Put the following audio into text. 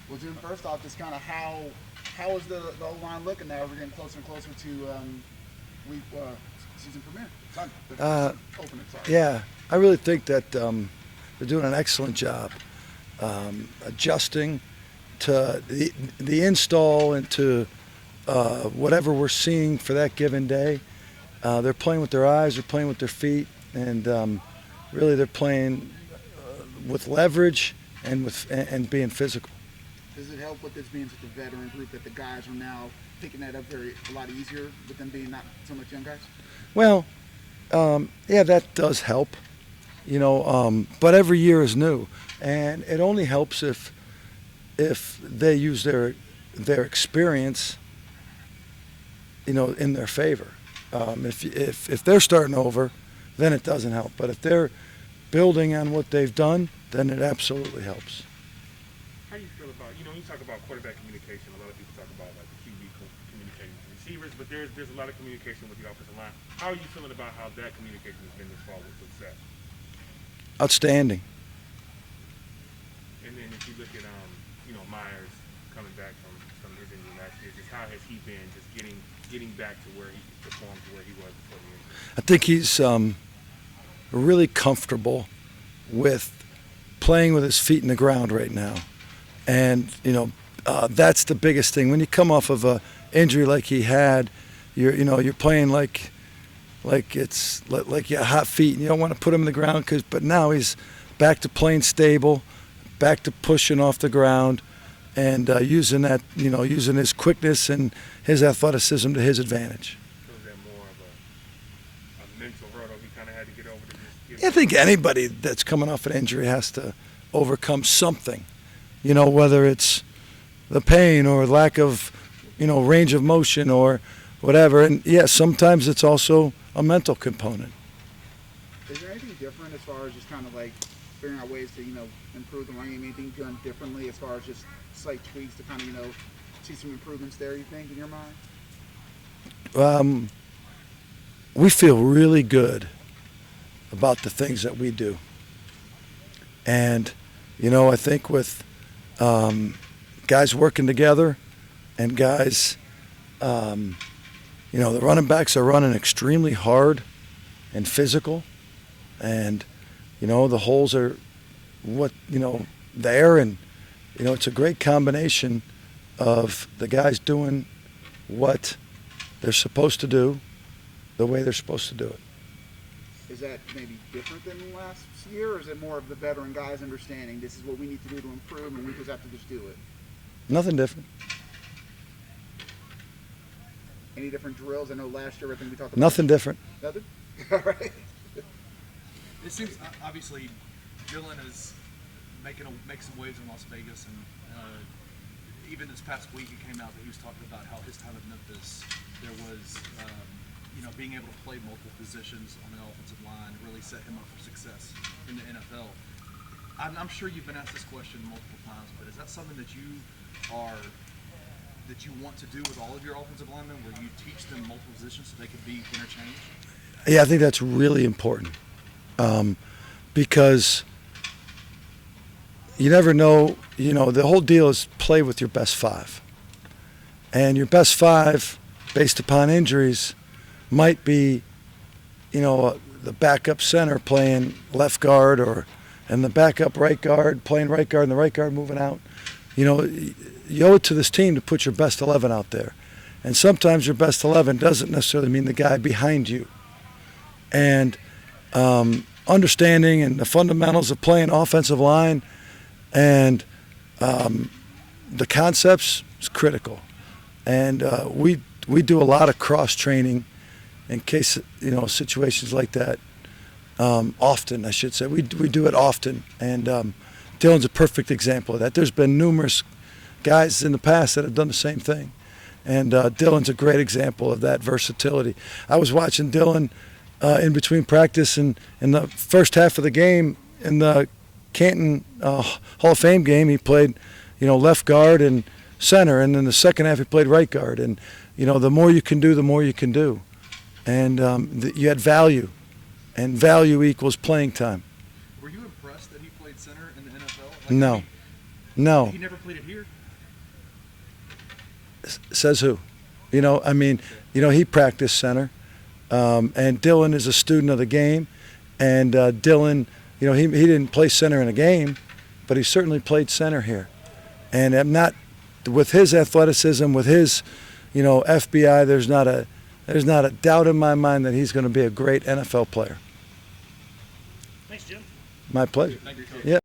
Well, Jim, first off, just kind of how is the O line looking now? We're getting closer and closer to week season premiere. Sunday, the Uh, season opening. Sorry. yeah, I really think that they're doing an excellent job adjusting to the install and to whatever we're seeing for that given day. They're playing with their eyes, they're playing with their feet, and really they're playing with leverage and and being physical. Does it help with this being such a veteran group that the guys are now picking that up a lot easier with them being not so much young guys? Well, yeah, that does help, but every year is new, and it only helps if they use their experience, in their favor. If they're starting over, then it doesn't help. But if they're building on what they've done, then it absolutely helps. How do you feel about, you talk about quarterback communication. A lot of people talk about like the QB communicating with receivers, but there's a lot of communication with the offensive line. How are you feeling about how that communication has been this far with success? Outstanding. And then if you look at Myers coming back from his injury last year, just how has he been just getting back to where he performed to where he was before the injury? I think he's really comfortable with playing with his feet in the ground right now, and that's the biggest thing. When you come off of a injury like he had, you're playing like you have hot feet, and you don't want to put him in the ground. But now he's back to playing stable, back to pushing off the ground, and using his quickness and his athleticism to his advantage. So is that more of a mental hurdle he kind of had to get over to just I think anybody that's coming off an injury has to overcome something, whether it's the pain or lack of, range of motion or whatever. And yeah, sometimes it's also a mental component. Is there anything different as far as just kind of like figuring out ways to improve the running game? Anything done differently as far as just slight tweaks to kind of see some improvements there? You think in your mind? We feel really good about the things that we do. And, I think with guys working together and guys, the running backs are running extremely hard and physical. And, the holes are there. And, it's a great combination of the guys doing what they're supposed to do the way they're supposed to do it. Is that maybe different than last year, or is it more of the veteran guys understanding this is what we need to do to improve and we just have to just do it? Nothing different. Any different drills? I know last year I think we talked about Nothing different. Nothing? All right. It seems obviously Dylan is make some waves in Las Vegas, and even this past week it came out that he was talking about how his time at Memphis there was being able to play multiple positions on the offensive line really set him up for success in the NFL. I'm sure you've been asked this question multiple times, but is that something that you want to do with all of your offensive linemen, where you teach them multiple positions so they could be interchanged? Yeah, I think that's really important because you never know. The whole deal is play with your best five, and your best five, based upon injuries, might be, the backup center playing left guard, and the backup right guard playing right guard, and the right guard moving out. You owe it to this team to put your best 11 out there. And sometimes your best 11 doesn't necessarily mean the guy behind you. And understanding and the fundamentals of playing offensive line and the concepts is critical. And we do a lot of cross-training in case, situations like that. Often, I should say. We do it often. And Dylan's a perfect example of that. There's been numerous guys in the past that have done the same thing. And Dylan's a great example of that versatility. I was watching Dylan in between practice, and in the first half of the game, in the Canton Hall of Fame game, he played, left guard and center. And in the second half, he played right guard. And, the more you can do, the more you can do. And you had value. And value equals playing time. Were you impressed that he played center in the NFL? No. No. He never played it here. Says who? You know, I mean, you know, he practiced center. And Dylan is a student of the game. And Dylan, you know, he didn't play center in a game, but he certainly played center here. And I'm not, with his athleticism, with his, you know, FBI, there's not a doubt in my mind that he's going to be a great NFL player. Thanks, Jim. My pleasure. Thank you, Coach. Yeah.